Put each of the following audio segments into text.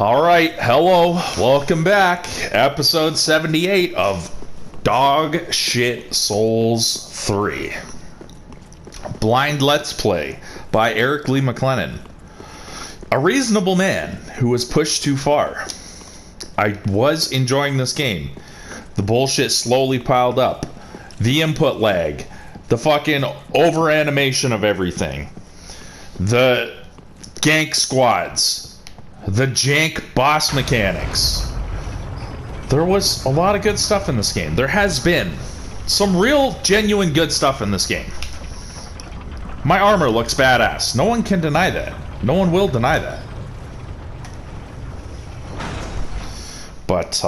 All right, hello, welcome back. Episode 78 of Dog Shit Souls 3. Blind Let's Play by Eric Lee McLennan. A reasonable man who was pushed too far. I was enjoying this game. The bullshit slowly piled up. The input lag. The fucking over animation of everything. The gank squads. The jank boss mechanics. There was a lot of good stuff in this game. There has been some real, genuine good stuff in this game. My armor looks badass. No one can deny that. No one will deny that. But,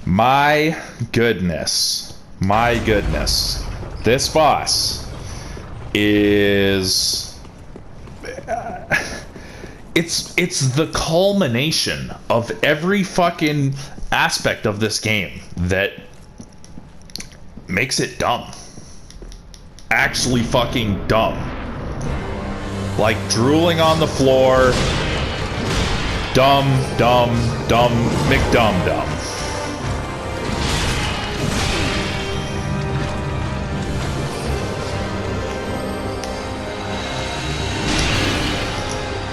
my goodness. My goodness. This boss is... It's the culmination of every fucking aspect of this game that makes it dumb. Actually fucking dumb. Like drooling on the floor. Dumb, dumb, dumb, McDumb dumb.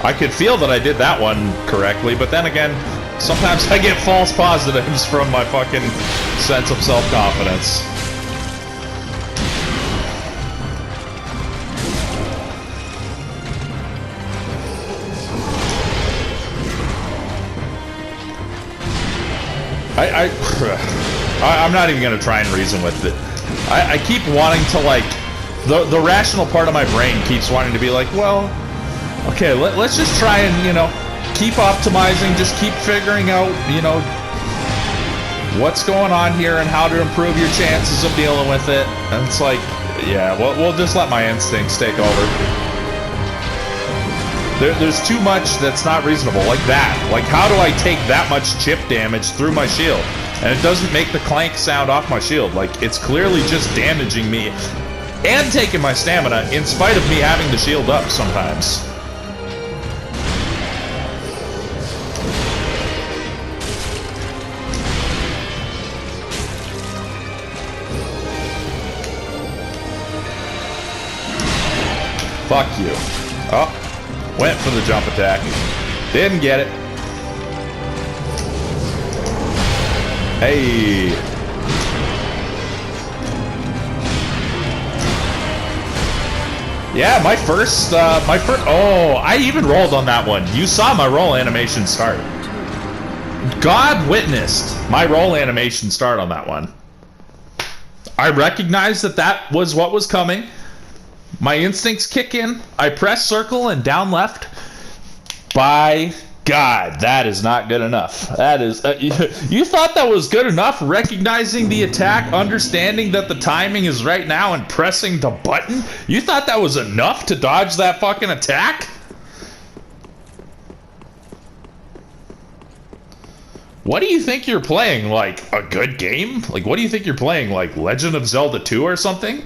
I could feel that I did that one correctly, but then again, sometimes I get false positives from my fucking sense of self-confidence. I'm not even gonna try and reason with it. I keep wanting to, like, the rational part of my brain keeps wanting to be like, well, okay, let's just try and, keep optimizing, just keep figuring out, what's going on here and how to improve your chances of dealing with it. And it's like, yeah, we'll just let my instincts take over. There's too much that's not reasonable, like that. Like, how do I take that much chip damage through my shield? And it doesn't make the clank sound off my shield. Like, it's clearly just damaging me and taking my stamina in spite of me having the shield up sometimes. Fuck you. Oh, went for the jump attack. Didn't get it. Hey. Yeah, my first, oh, I even rolled on that one. You saw my roll animation start. God witnessed my roll animation start on that one. I recognized that was what was coming. My instincts kick in. I press circle and down left. By God, that is not good enough. That is... you thought that was good enough? Recognizing the attack, understanding that the timing is right now, and pressing the button? You thought that was enough to dodge that fucking attack? What do you think you're playing? Like, a good game? Like, what do you think you're playing? Like, Legend of Zelda 2 or something?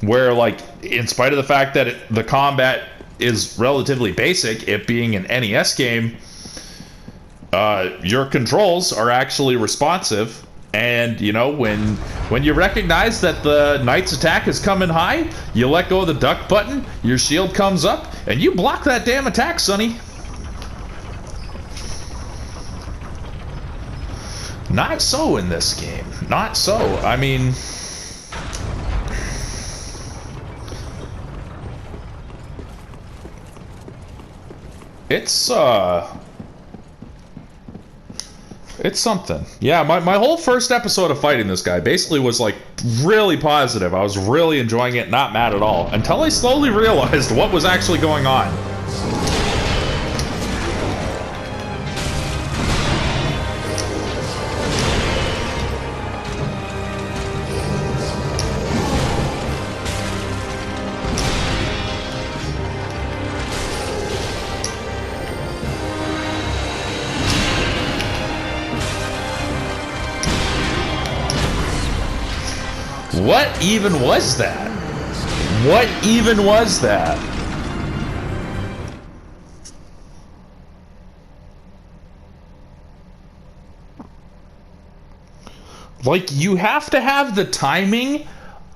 Where, like, in spite of the fact that the combat is relatively basic, it being an NES game, your controls are actually responsive. And, when you recognize that the knight's attack is coming high, you let go of the duck button, your shield comes up, and you block that damn attack, sonny. Not so in this game. Not so. I mean... It's something. Yeah, my whole first episode of fighting this guy basically was, like, really positive. I was really enjoying it, not mad at all, until I slowly realized what was actually going on. What even was that? What even was that? Like, you have to have the timing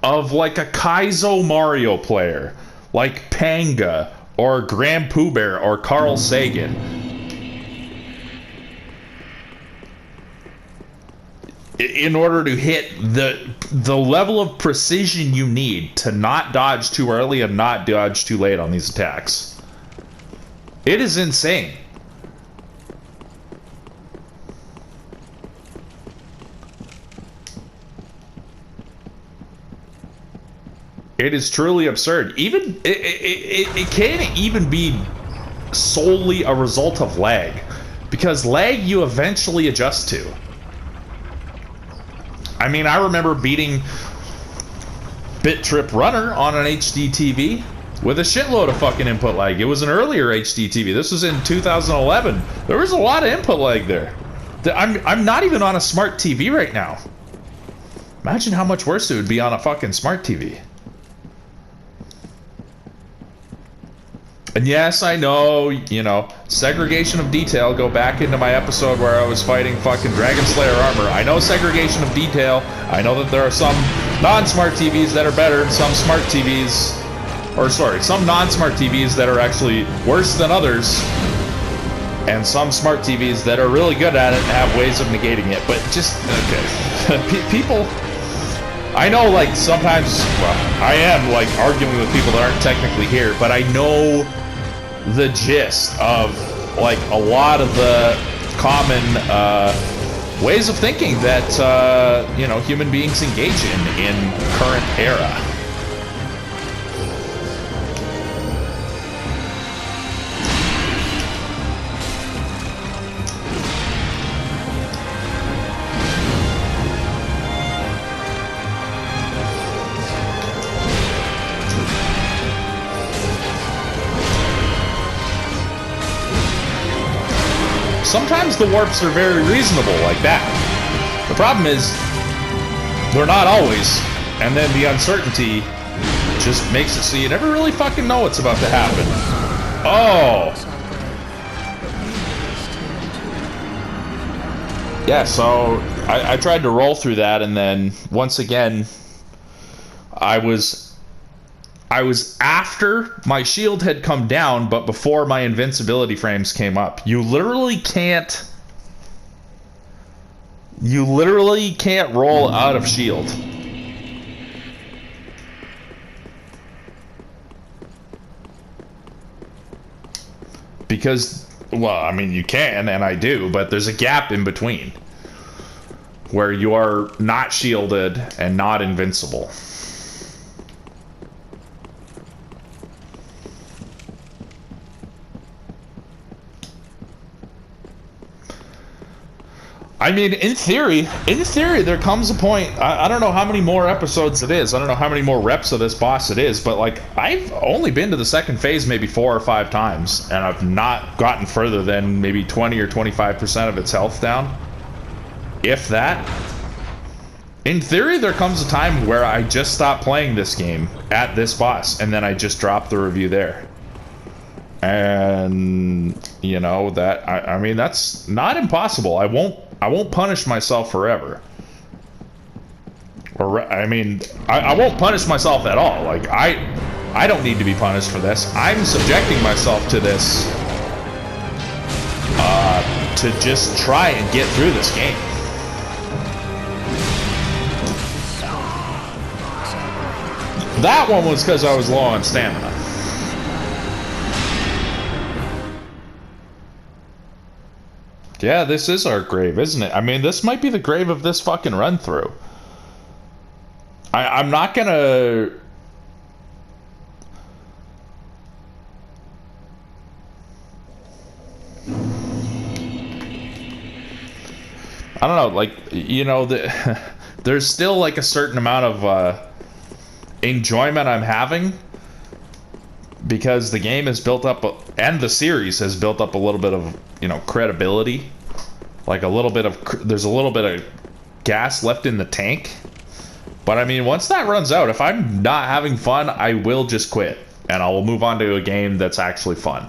of like a Kaizo Mario player, like Panga or Grand Pooh Bear or Carl Sagan. In order to hit the level of precision you need to not dodge too early and not dodge too late on these attacks. It is insane. It is truly absurd. Even it can't even be solely a result of lag, because lag you eventually adjust to. I mean, I remember beating Bit Trip Runner on an HD TV with a shitload of fucking input lag. It was an earlier HD TV. This was in 2011. There was a lot of input lag there. I'm not even on a smart TV right now. Imagine how much worse it would be on a fucking smart TV. And yes, I know, you know, segregation of detail. Go back into my episode where I was fighting fucking Dragon Slayer armor. I know segregation of detail. I know that there are some non-smart TVs that are better, some smart TVs, or sorry, some non-smart TVs that are actually worse than others, and some smart TVs that are really good at it and have ways of negating it. But just, okay. People, I know, like, sometimes, well, I am, like, arguing with people that aren't technically here, but I know the gist of, like, a lot of the common ways of thinking that, you know, human beings engage in current era. Sometimes the warps are very reasonable like that. The problem is, they're not always, and then the uncertainty just makes it so you never really fucking know what's about to happen. Oh! Yeah, so I tried to roll through that, and then once again, I was after my shield had come down, but before my invincibility frames came up. You literally can't roll out of shield. Because, well, I mean, you can, and I do, but there's a gap in between where you are not shielded and not invincible. I mean, in theory, there comes a point, I don't know how many more episodes it is, I don't know how many more reps of this boss it is, but, like, I've only been to the second phase maybe 4 or 5 times, and I've not gotten further than maybe 20 or 25% of its health down. If that. In theory, there comes a time where I just stop playing this game at this boss, and then I just drop the review there. And, you know, that, I mean, that's not impossible. I won't punish myself forever. Or, I mean, I won't punish myself at all. Like, I don't need to be punished for this. I'm subjecting myself to this to just try and get through this game. That one was because I was low on stamina. Yeah, this is our grave, isn't it? I mean, this might be the grave of this fucking run-through. I'm not gonna... I don't know, like, you know, there's still, like, a certain amount of enjoyment I'm having, because the game has built up, and the series has built up a little bit of, you know, credibility. Like, a little bit of, there's a little bit of gas left in the tank. But I mean, once that runs out, if I'm not having fun, I will just quit. And I will move on to a game that's actually fun.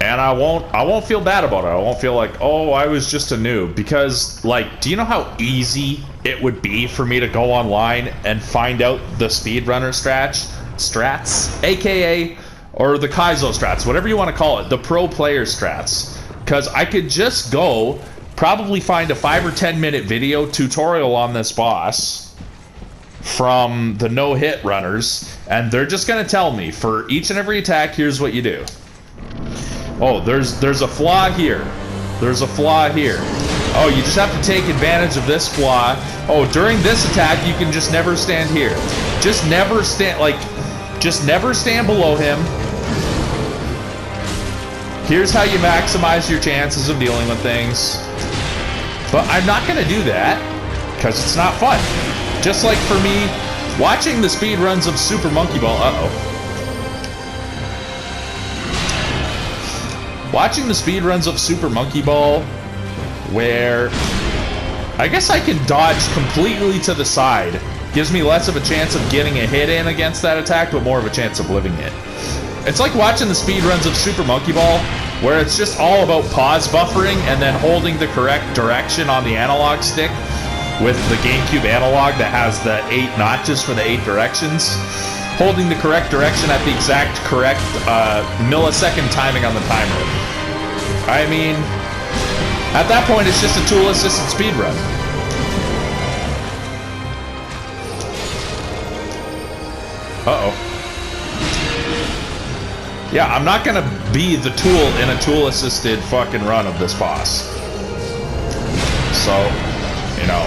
And I won't feel bad about it. I won't feel like, oh, I was just a noob. Because, like, do you know how easy it would be for me to go online and find out the speedrunner strats, aka, or the Kaizo strats, whatever you want to call it, the pro player strats. Because I could just go, probably find a 5 or 10 minute video tutorial on this boss from the no-hit runners, and they're just going to tell me, for each and every attack, here's what you do. Oh, there's a flaw here. There's a flaw here. Oh, you just have to take advantage of this flaw. Oh, during this attack, you can just never stand here. Just never stand below him. Here's how you maximize your chances of dealing with things. But I'm not going to do that, because it's not fun. Just like for me, watching the speed runs of Super Monkey Ball... Watching the speedruns of Super Monkey Ball, where I guess I can dodge completely to the side, gives me less of a chance of getting a hit in against that attack, but more of a chance of living it. It's like watching the speedruns of Super Monkey Ball, where it's just all about pause buffering and then holding the correct direction on the analog stick with the GameCube analog that has the 8 notches for the 8 directions. Holding the correct direction at the exact correct millisecond timing on the timer. I mean, at that point, it's just a tool-assisted speedrun. Uh-oh. Yeah, I'm not gonna be the tool in a tool-assisted fucking run of this boss. So, you know,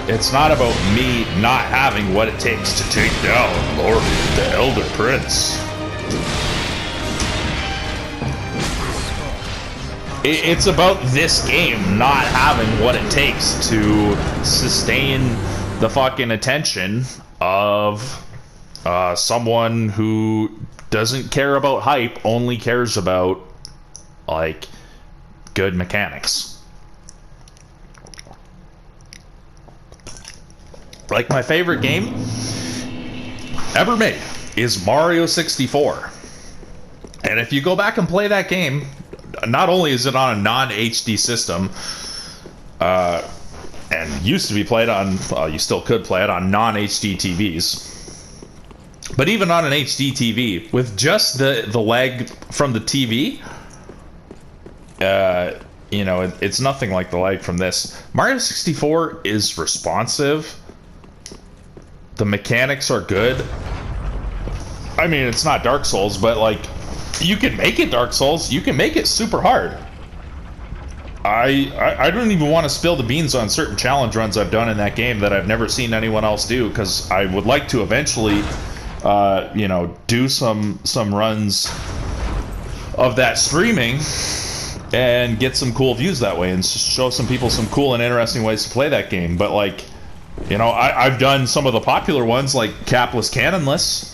it's not about me not having what it takes to take down Lord the Elder Prince. It's about this game not having what it takes to sustain the fucking attention of someone who doesn't care about hype, only cares about, like, good mechanics. Like, my favorite game ever made is Mario 64. And if you go back and play that game, not only is it on a non-HD system, and used to be played on, well, you still could play it on non-HD TVs, but even on an HD TV, with just the lag from the TV, you know, it's nothing like the lag from this. Mario 64 is responsive. The mechanics are good. I mean, it's not Dark Souls, but, like, you can make it Dark Souls. You can make it super hard. I don't even want to spill the beans on certain challenge runs I've done in that game that I've never seen anyone else do, because I would like to eventually, you know, do some runs of that streaming and get some cool views that way and show some people some cool and interesting ways to play that game. But, like, you know, I've done some of the popular ones, like capless cannonless.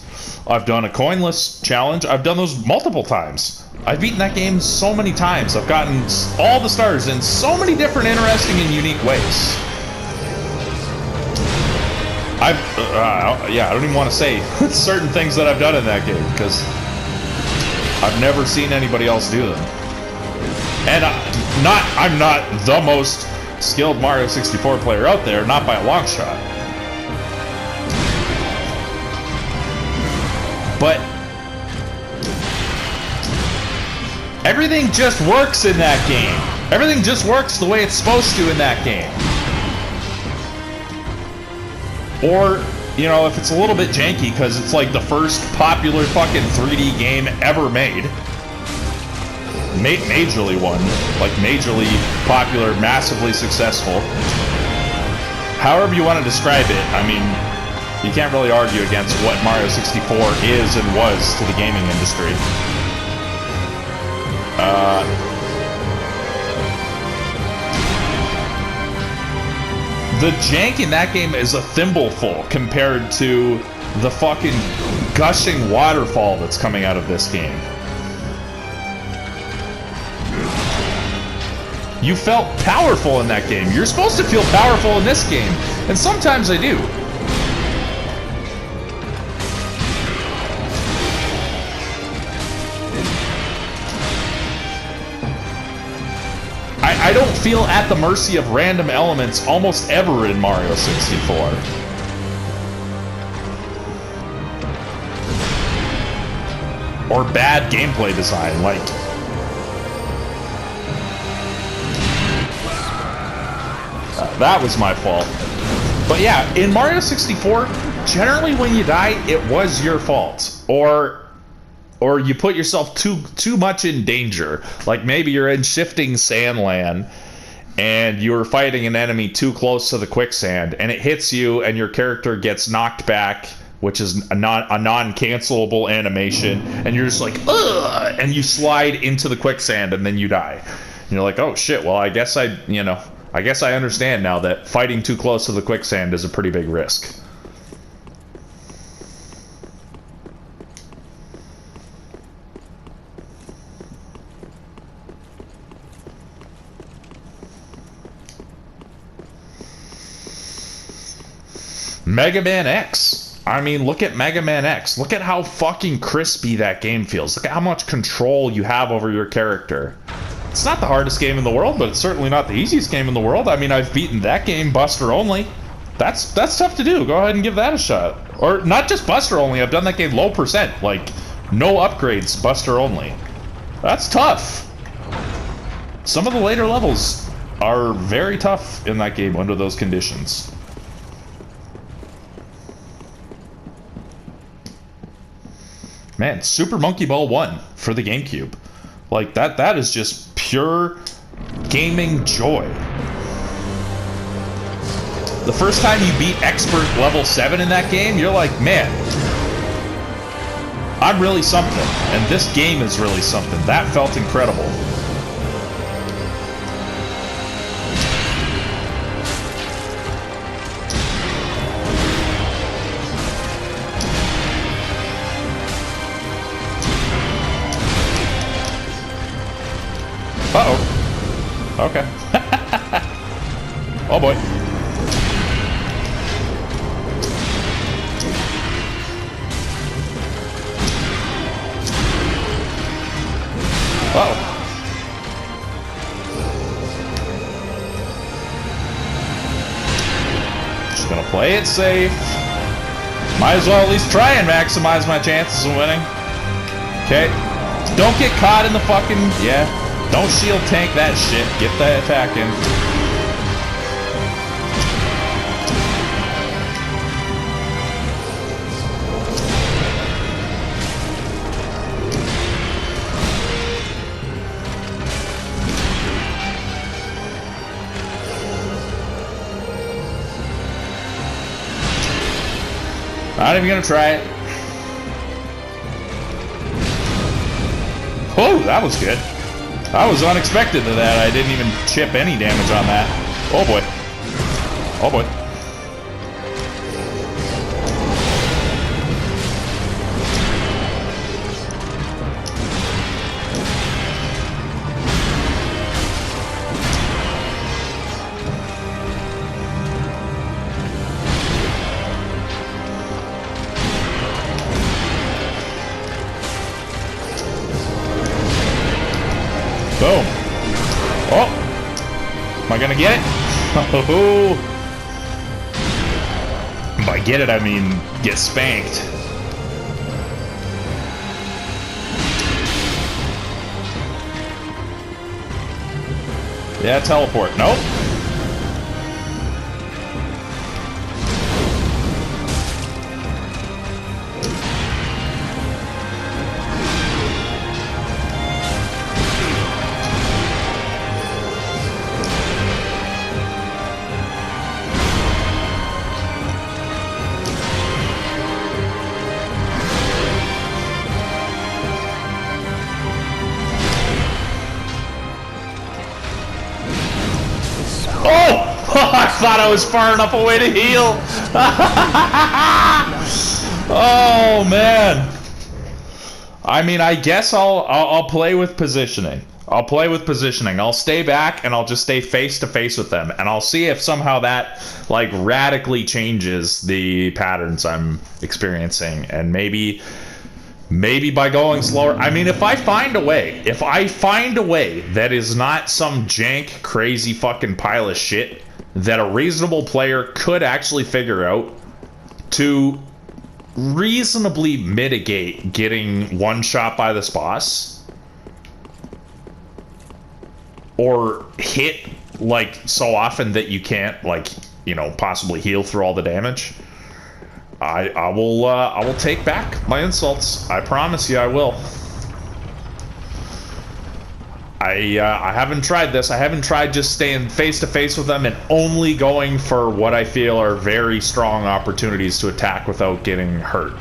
I've done a coinless challenge. I've done those multiple times. I've beaten that game so many times. I've gotten all the stars in so many different interesting and unique ways. Yeah, I don't even want to say certain things that I've done in that game, because I've never seen anybody else do them. And I'm not the most skilled Mario 64 player out there, not by a long shot. But everything just works in that game. Everything just works the way it's supposed to in that game. Or, you know, if it's a little bit janky because it's like the first popular fucking 3D game ever made. Majorly one. Like, majorly popular, massively successful. However you want to describe it, I mean, you can't really argue against what Mario 64 is and was to the gaming industry. The jank in that game is a thimbleful compared to the fucking gushing waterfall that's coming out of this game. You felt powerful in that game. You're supposed to feel powerful in this game, and sometimes I do. I don't feel at the mercy of random elements almost ever in Mario 64. Or bad gameplay design, like... that was my fault. But yeah, in Mario 64, generally when you die, it was your fault. Or you put yourself too much in danger. Like maybe you're in shifting sand land and you're fighting an enemy too close to the quicksand and it hits you and your character gets knocked back, which is a non-cancelable animation, and you're just like, ugh, and you slide into the quicksand and then you die. And you're like, oh shit, well I guess I understand now that fighting too close to the quicksand is a pretty big risk. Mega Man X. I mean, look at Mega Man X. Look at how fucking crispy that game feels. Look at how much control you have over your character. It's not the hardest game in the world, but it's certainly not the easiest game in the world. I mean, I've beaten that game Buster only. That's tough to do. Go ahead and give that a shot. Or not just Buster only. I've done that game low percent. Like, no upgrades, Buster only. That's tough. Some of the later levels are very tough in that game under those conditions. Man, Super Monkey Ball 1 for the GameCube. Like, that is just pure gaming joy. The first time you beat Expert Level 7 in that game, you're like, man, I'm really something. And this game is really something. That felt incredible. Uh-oh. Okay. Oh boy. Uh-oh. Just gonna play it safe. Might as well at least try and maximize my chances of winning. Okay. Don't get caught in the fucking... yeah. Don't shield tank that shit. Get that attack in. Not even gonna try it. Oh, that was good. I was unexpected to that. I didn't even chip any damage on that. Oh boy. Oh boy. Boom. Oh. Am I gonna get it? Oh. By get it, I mean get spanked. Yeah, teleport. Nope. I thought I was far enough away to heal. Oh man. I mean, I guess I'll play with positioning. I'll play with positioning. I'll stay back and I'll just stay face to face with them, and I'll see if somehow that like radically changes the patterns I'm experiencing, and maybe Maybe by going slower. I mean, if I find a way that is not some jank, crazy fucking pile of shit that a reasonable player could actually figure out to reasonably mitigate getting one shot by this boss, or hit like so often that you can't, like, you know, possibly heal through all the damage, I will take back my insults. I promise you I will. I haven't tried this. I haven't tried just staying face to face with them and only going for what I feel are very strong opportunities to attack without getting hurt.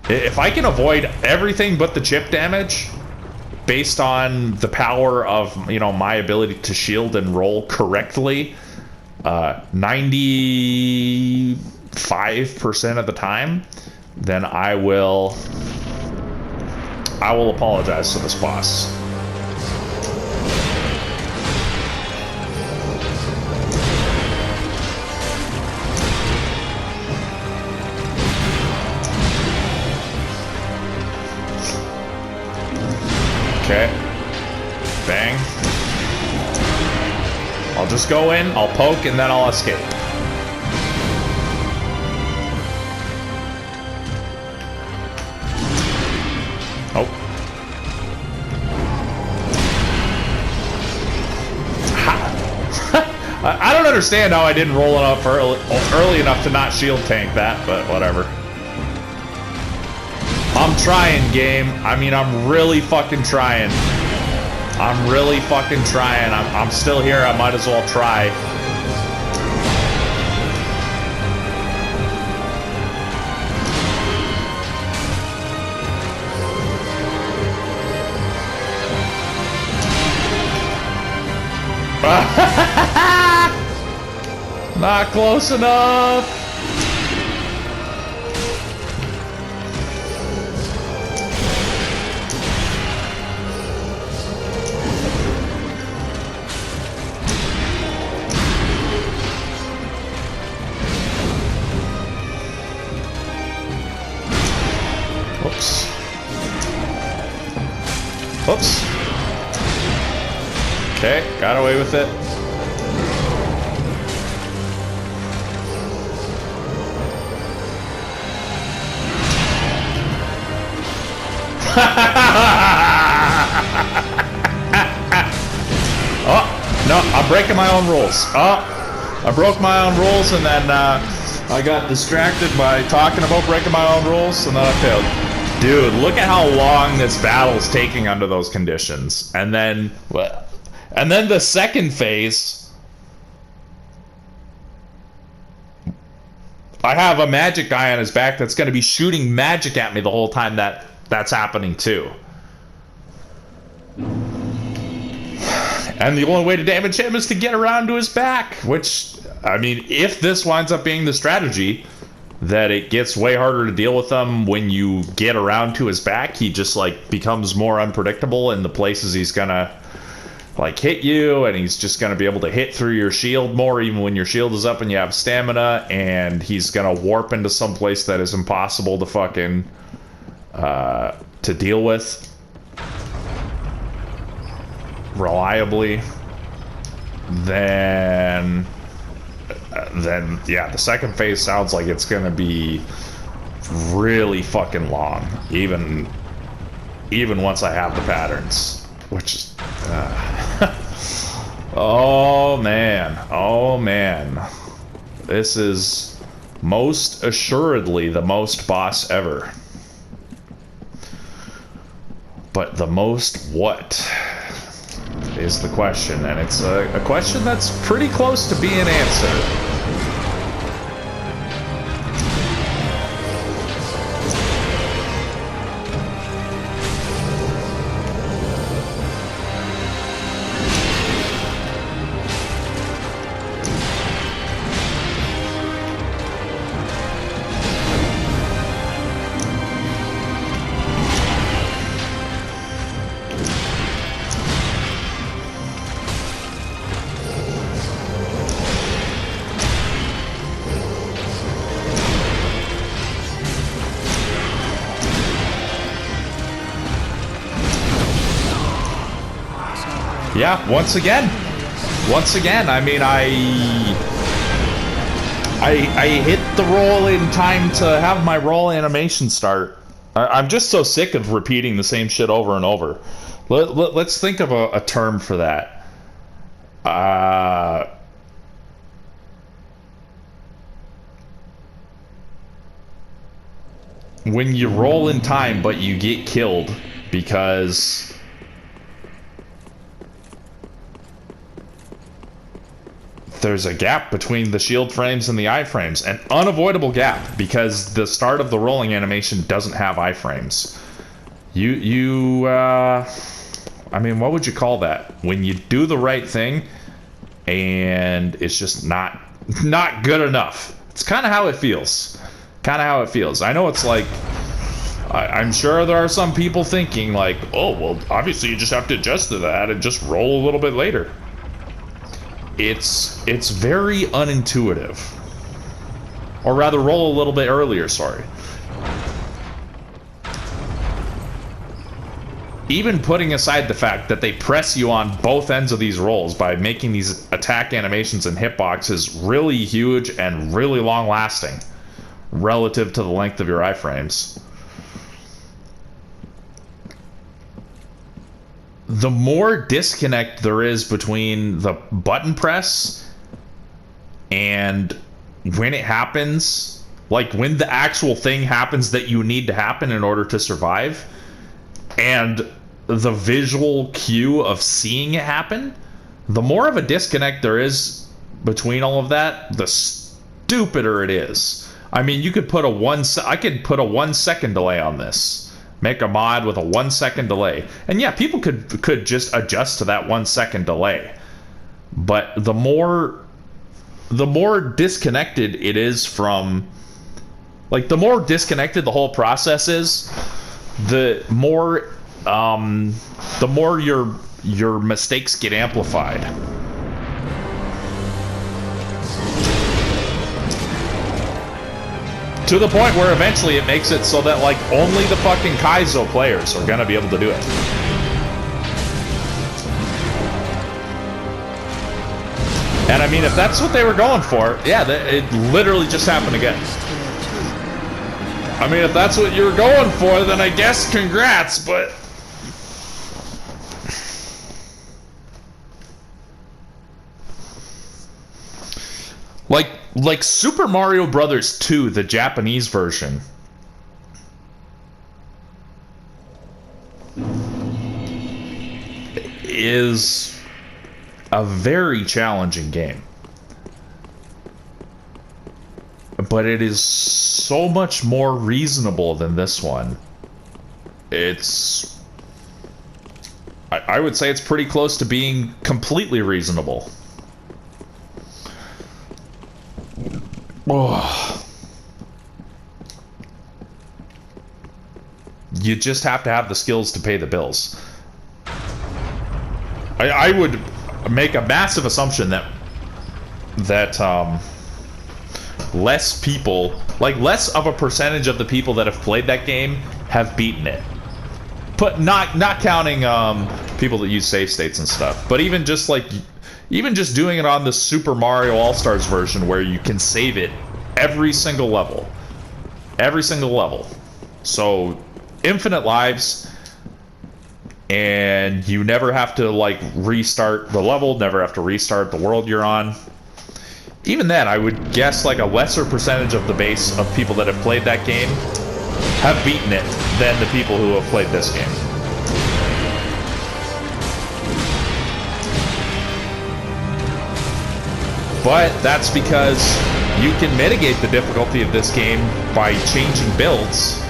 If I can avoid everything but the chip damage based on the power of, you know, my ability to shield and roll correctly 95% of the time, then I will apologize to this boss. Okay. Bang. I'll just go in, I'll poke, and then I'll escape. Oh. I don't understand how I didn't roll it up early enough to not shield tank that, but whatever. I'm trying, game. I mean, I'm really fucking trying. I'm really fucking trying. I'm still here. I might as well try. Not close enough. Oops. Oops. Okay, got away with it. Oh, no, I'm breaking my own rules. Oh, I broke my own rules, and then I got distracted by talking about breaking my own rules, and then I failed. Dude, look at how long this battle's taking under those conditions. And then the second phase, I have a magic guy on his back that's going to be shooting magic at me the whole time that's happening too. And the only way to damage him is to get around to his back, which, I mean, if this winds up being the strategy, that it gets way harder to deal with him when you get around to his back. He just, like, becomes more unpredictable in the places he's gonna, like, hit you, and he's just gonna be able to hit through your shield more even when your shield is up and you have stamina, and he's gonna warp into some place that is impossible to fucking to deal with reliably. Then yeah, the second phase sounds like it's gonna be really fucking long, even once I have the patterns, which is oh man, this is most assuredly the most boss ever. But the most what is the question, and it's a question that's pretty close to being answered. Yeah, once again. I mean, I hit the roll in time to have my roll animation start. I'm just so sick of repeating the same shit over and over. Let's think of a term for that. When you roll in time but you get killed because there's a gap between the shield frames and the iframes. An unavoidable gap because the start of the rolling animation doesn't have iframes. I mean, what would you call that? When you do the right thing and it's just not good enough. It's kind of how it feels. I know it's like, I'm sure there are some people thinking like, oh, well, obviously you just have to adjust to that and just roll a little bit later. It's very unintuitive. Or rather, roll a little bit earlier, sorry. Even putting aside the fact that they press you on both ends of these rolls by making these attack animations and hitboxes really huge and really long lasting relative to the length of your iframes. The more disconnect there is between the button press and when it happens, like when the actual thing happens that you need to happen in order to survive, and the visual cue of seeing it happen, the more of a disconnect there is between all of that, the stupider it is. I mean, you could put I could put a 1 second delay on this. Make a mod with a 1 second delay. And yeah, people could just adjust to that 1 second delay. But the more disconnected it is from, like, the more disconnected the whole process is, the more your mistakes get amplified. To the point where eventually it makes it so that, like, only the fucking Kaizo players are gonna be able to do it. And I mean, if that's what they were going for, yeah, it literally just happened again. I mean, if that's what you were going for, then I guess congrats, but... Like Super Mario Brothers 2, the Japanese version, is a very challenging game. But it is so much more reasonable than this one. I would say it's pretty close to being completely reasonable. Oh. You just have to have the skills to pay the bills. I would make a massive assumption that less people, like less of a percentage of the people that have played that game have beaten it. But not counting people that use save states and stuff. But even just doing it on the Super Mario All-Stars version where you can save it every single level. So infinite lives, and you never have to like restart the level, never have to restart the world you're on. Even then, I would guess like a lesser percentage of the base of people that have played that game have beaten it than the people who have played this game. But that's because you can mitigate the difficulty of this game by changing builds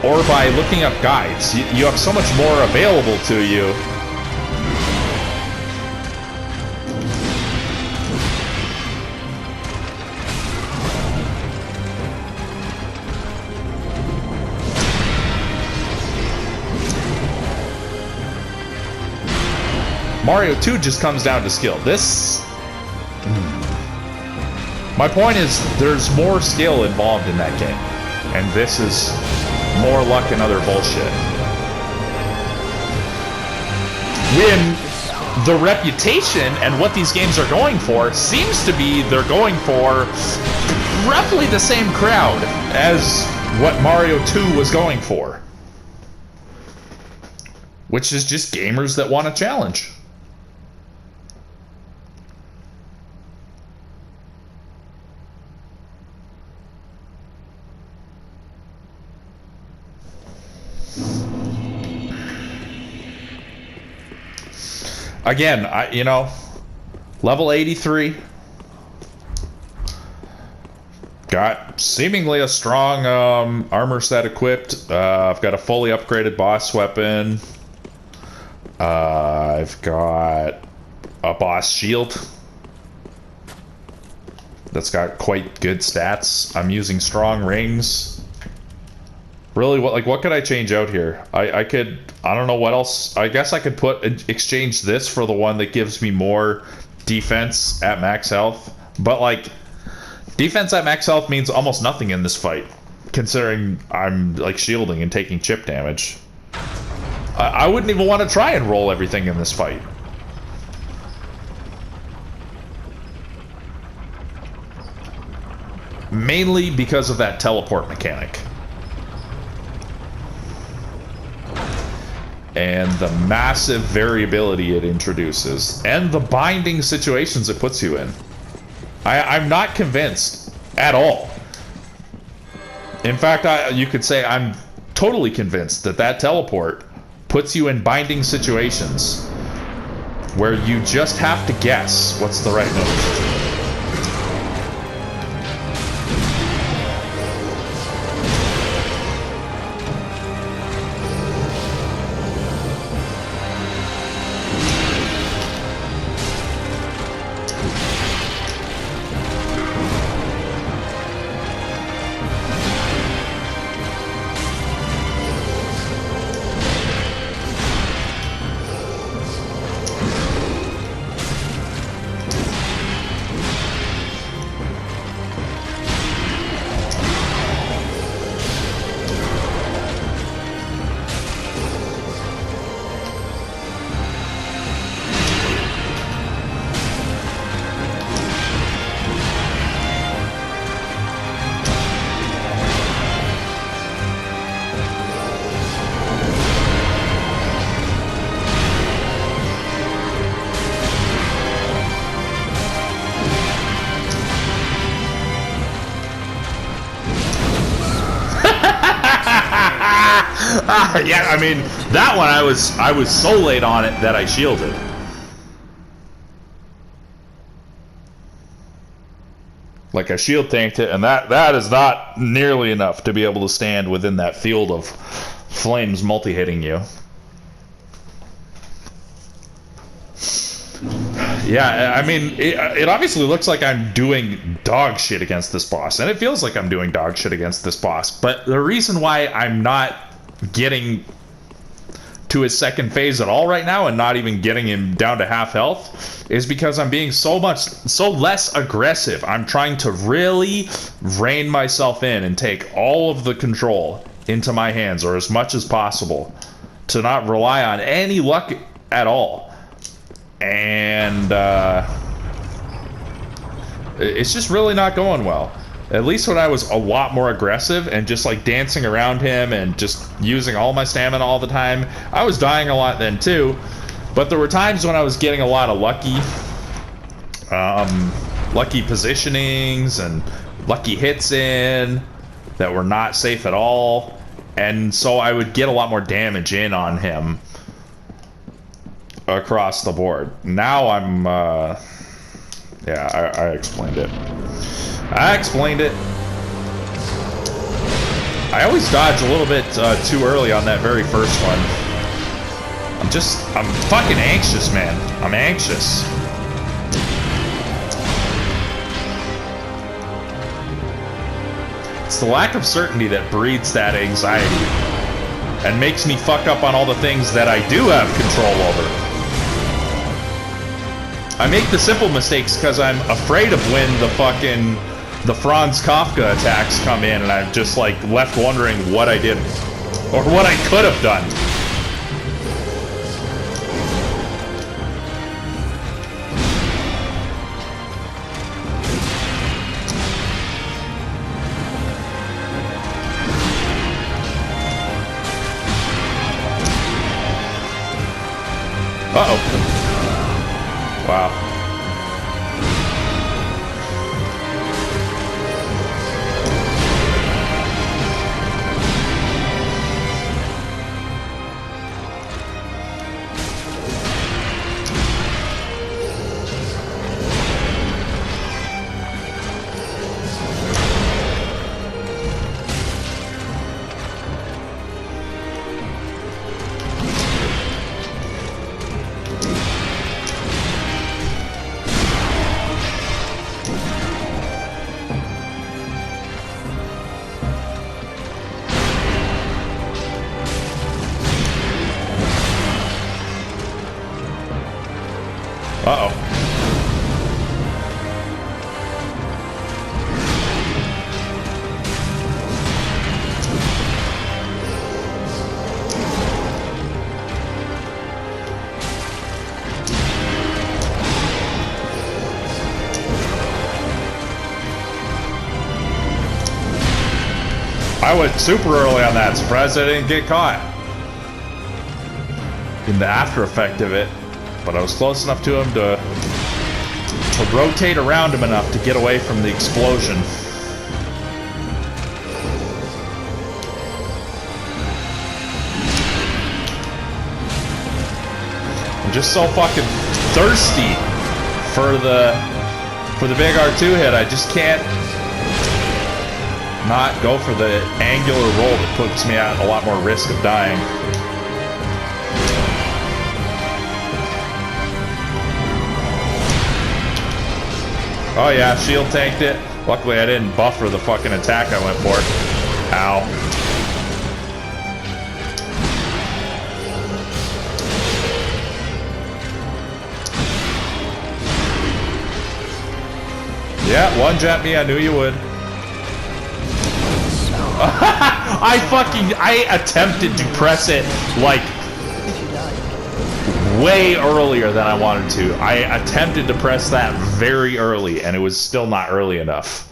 or by looking up guides. You have so much more available to you. Mario 2 just comes down to skill. My point is, there's more skill involved in that game. And this is more luck and other bullshit. when the reputation and what these games are going for seems to be they're going for roughly the same crowd as what Mario 2 was going for. Which is just gamers that want a challenge. Again, level 83. Got seemingly a strong armor set equipped. I've got a fully upgraded boss weapon. I've got a boss shield that's got quite good stats. I'm using strong rings. Really, what could I change out here? I don't know what else. I guess I could exchange this for the one that gives me more defense at max health. But defense at max health means almost nothing in this fight, considering I'm shielding and taking chip damage. I wouldn't even want to try and roll everything in this fight. Mainly because of that teleport mechanic. And the massive variability it introduces. And the binding situations it puts you in. I'm not convinced at all. In fact, you could say I'm totally convinced that teleport puts you in binding situations where you just have to guess what's the right move. Yeah, I mean, that one I was so late on it that I shielded. I shield tanked it, and that is not nearly enough to be able to stand within that field of flames multi-hitting you. Yeah, I mean, it obviously looks like I'm doing dog shit against this boss, and it feels like I'm doing dog shit against this boss, but the reason why I'm not getting to his second phase at all right now and not even getting him down to half health is because I'm being so less aggressive. I'm trying to really rein myself in and take all of the control into my hands, or as much as possible, to not rely on any luck at all. And it's just really not going well. At least when I was a lot more aggressive and just dancing around him and just using all my stamina all the time, I was dying a lot then too. But there were times when I was getting a lot of lucky positionings and lucky hits in that were not safe at all. And so I would get a lot more damage in on him across the board. Now I'm, yeah, I explained it. I explained it. I always dodge a little bit too early on that very first one. I'm fucking anxious, man. I'm anxious. It's the lack of certainty that breeds that anxiety and makes me fuck up on all the things that I do have control over. I make the simple mistakes because I'm afraid of when the Franz Kafka attacks come in, and I'm just left wondering what I did or what I could have done. Uh-oh. I went super early on that. Surprised I didn't get caught in the after effect of it. But I was close enough to him to rotate around him enough to get away from the explosion. I'm just so fucking thirsty for the big R2 hit. I just can't not go for the angular roll that puts me at a lot more risk of dying. Oh yeah, shield tanked it. Luckily I didn't buffer the fucking attack I went for. Ow. Yeah, one-jet me, I knew you would. I attempted to press it, like, way earlier than I wanted to. I attempted to press that very early, and it was still not early enough.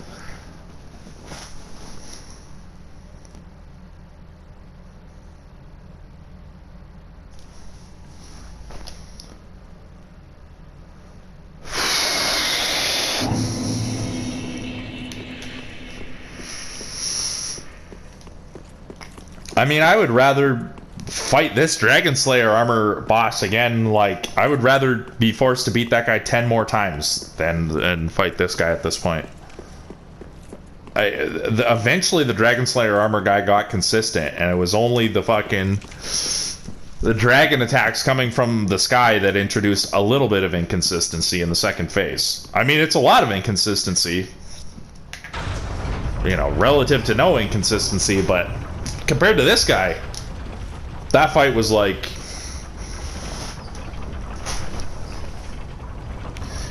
I mean, I would rather fight this Dragon Slayer armor boss again. Like, I would rather be forced to beat that guy 10 more times than fight this guy at this point. Eventually, the Dragon Slayer armor guy got consistent, and it was only the dragon attacks coming from the sky that introduced a little bit of inconsistency in the second phase. I mean, it's a lot of inconsistency, you know, relative to no inconsistency, but compared to this guy, that fight was like,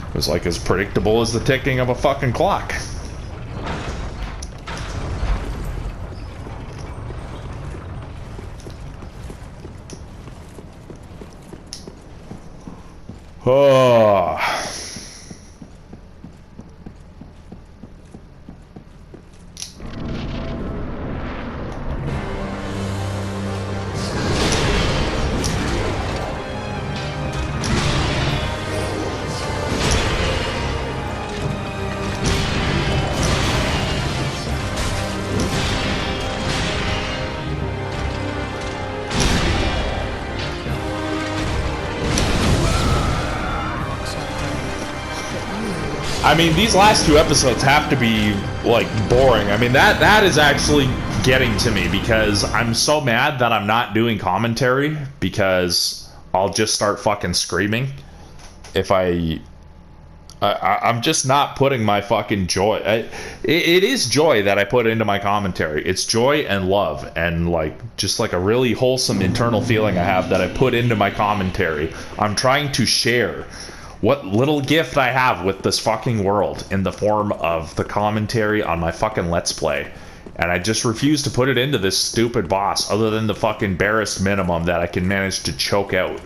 it was like as predictable as the ticking of a fucking clock. Oh. I mean, these last two episodes have to be, like, boring. I mean, that is actually getting to me, because I'm so mad that I'm not doing commentary, because I'll just start fucking screaming if I'm just not putting my fucking joy. It is joy that I put into my commentary. It's joy and love, and, like, just like a really wholesome internal feeling I have that I put into my commentary. I'm trying to share what little gift I have with this fucking world in the form of the commentary on my fucking Let's Play. And I just refuse to put it into this stupid boss, other than the fucking barest minimum that I can manage to choke out.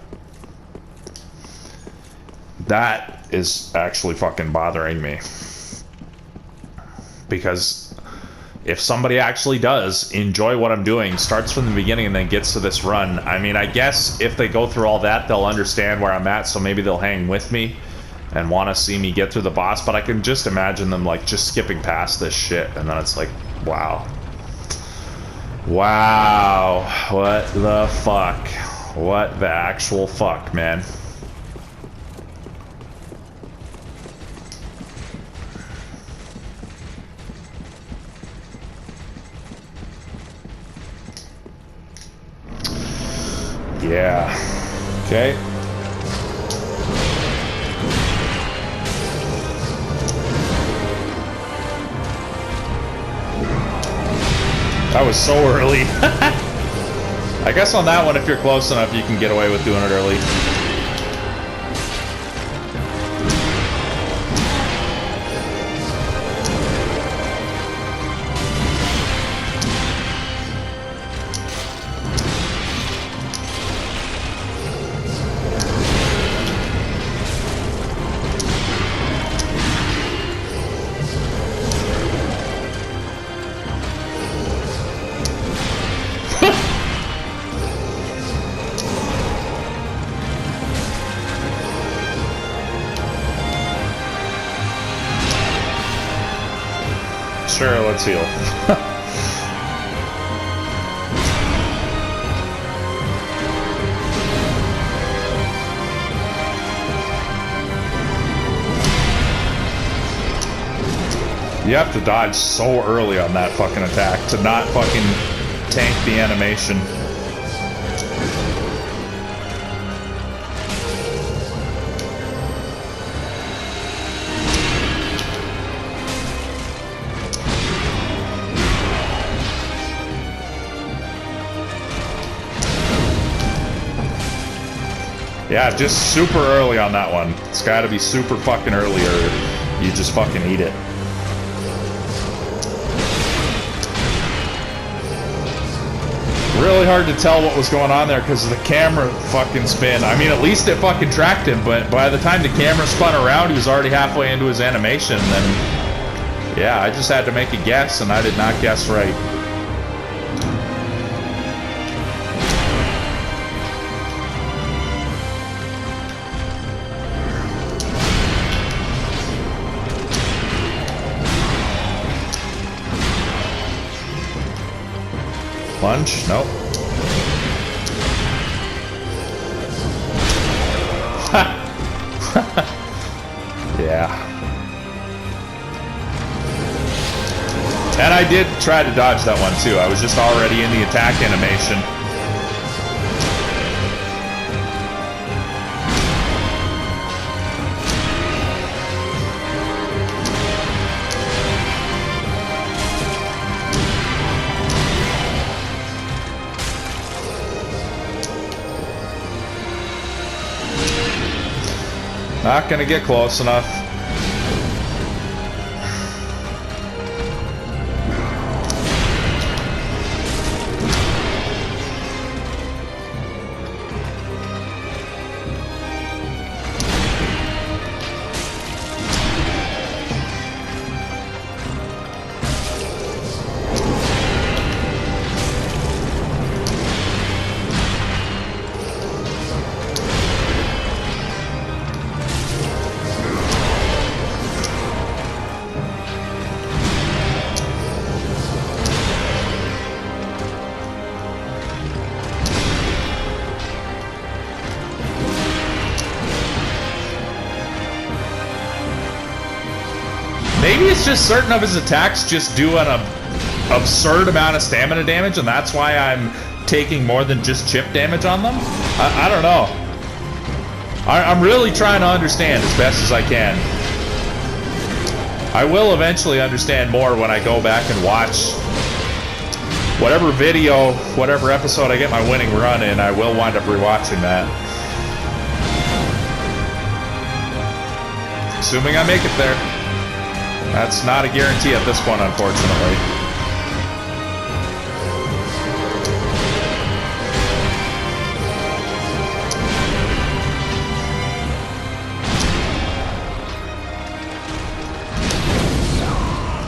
That is actually fucking bothering me. Because if somebody actually does enjoy what I'm doing, starts from the beginning and then gets to this run, I mean, I guess if they go through all that, they'll understand where I'm at, so maybe they'll hang with me and want to see me get through the boss, but I can just imagine them, like, just skipping past this shit, and then it's like, wow. Wow. What the fuck? What the actual fuck, man? Yeah. Okay. That was so early. I guess on that one, if you're close enough, you can get away with doing it early. let's heal. You have to dodge so early on that fucking attack to not fucking tank the animation. Yeah, just super early on that one. It's gotta be super fucking early or you just fucking eat it. Really hard to tell what was going on there because of the camera fucking spin. I mean, at least it fucking tracked him, but by the time the camera spun around, he was already halfway into his animation. And then, yeah, I just had to make a guess, and I did not guess right. Lunge? Nope. Yeah. And I did try to dodge that one too. I was just already in the attack animation. Not gonna get close enough. Maybe it's just certain of his attacks just do an absurd amount of stamina damage, and that's why I'm taking more than just chip damage on them? I don't know. I'm really trying to understand as best as I can. I will eventually understand more when I go back and watch whatever video, whatever episode I get my winning run in. I will wind up rewatching that. Assuming I make it there. That's not a guarantee at this point, unfortunately.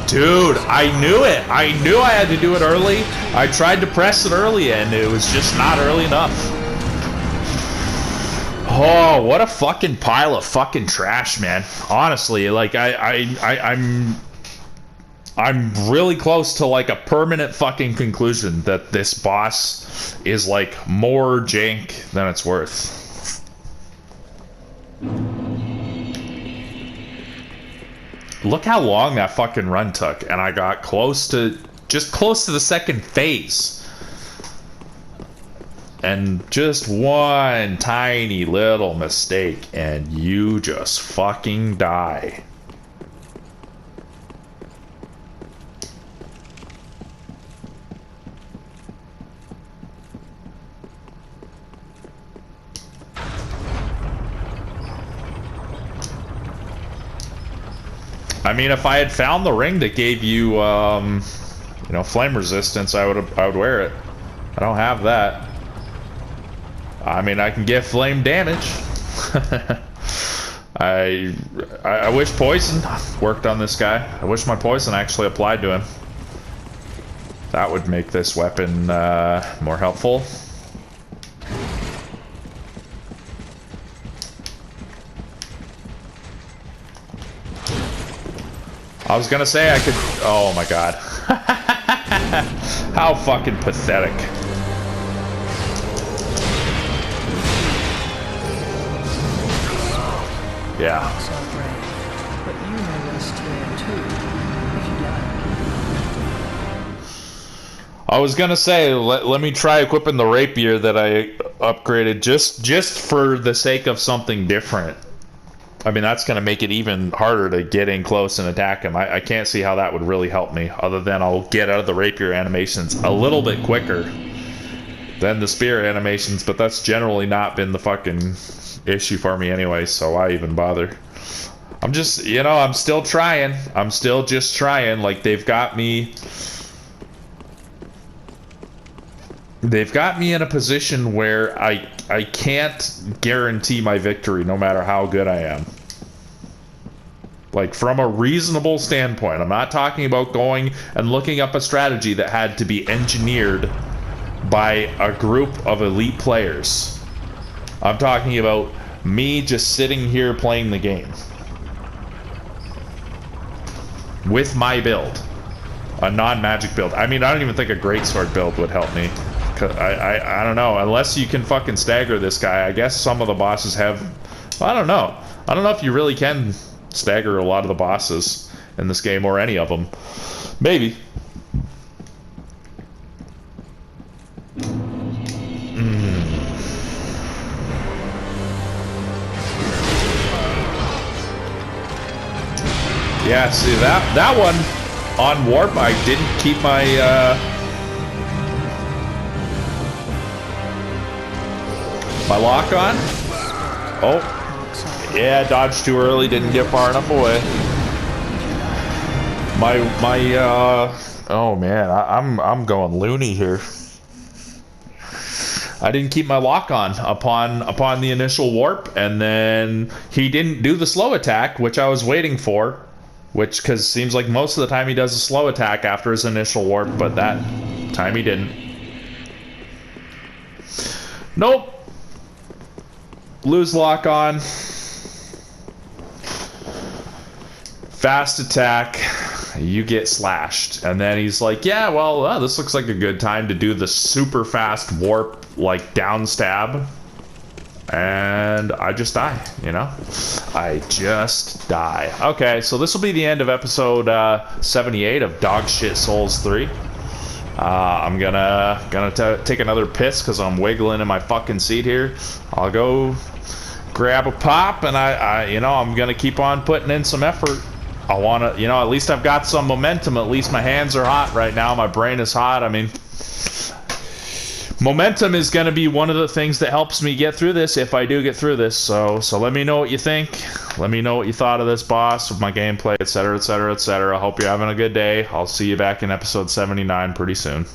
Dude, I knew it. I knew I had to do it early. I tried to press it early and it was just not early enough. Oh, what a fucking pile of fucking trash, man. Honestly, like I'm really close to like a permanent fucking conclusion that this boss is like more jank than it's worth. Look how long that fucking run took, and I got just close to the second phase. And just one tiny little mistake, and you just fucking die. I mean, if I had found the ring that gave you, you know, flame resistance, I would wear it. I don't have that. I mean, I can get flame damage. I wish poison worked on this guy. I wish my poison actually applied to him. That would make this weapon more helpful. I was gonna say I could... Oh my god. How fucking pathetic. Yeah. But you may rest here too, if you like. I was gonna say, let me try equipping the rapier that I upgraded just for the sake of something different. I mean, that's gonna make it even harder to get in close and attack him. I can't see how that would really help me, other than I'll get out of the rapier animations a little bit quicker than the spear animations, but that's generally not been the fucking issue for me anyway, so why even bother? I'm just, I'm still trying. I'm still just trying. Like, they've got me in a position where I can't guarantee my victory no matter how good I am. Like, from a reasonable standpoint. I'm not talking about going and looking up a strategy that had to be engineered by a group of elite players. I'm talking about me just sitting here playing the game with my build, a non-magic build. I mean, I don't even think a greatsword build would help me. I don't know, unless you can fucking stagger this guy. I guess some of the bosses have, I don't know if you really can stagger a lot of the bosses in this game, or any of them. Maybe. Yeah, see, that one on warp, I didn't keep my my lock on. Oh, yeah, dodged too early, didn't get far enough away. Oh man, I'm going loony here. I didn't keep my lock on upon the initial warp, and then he didn't do the slow attack, which I was waiting for. Which, because seems like most of the time he does a slow attack after his initial warp, but that time he didn't. Nope. Lose lock on. Fast attack. You get slashed. And then he's like, yeah, well, this looks like a good time to do the super fast warp, like, down stab. And I just die, I just die. Okay, so this will be the end of episode 78 of Dog Shit Souls 3. I'm gonna take another piss because I'm wiggling in my fucking seat here. I'll go grab a pop, and I'm gonna keep on putting in some effort. I wanna, at least I've got some momentum. At least my hands are hot right now. My brain is hot. I mean, momentum is going to be one of the things that helps me get through this, if I do get through this. So let me know what you think. Let me know what you thought of this boss, of my gameplay, etc., etc., etc. I hope you're having a good day. I'll see you back in episode 79 pretty soon.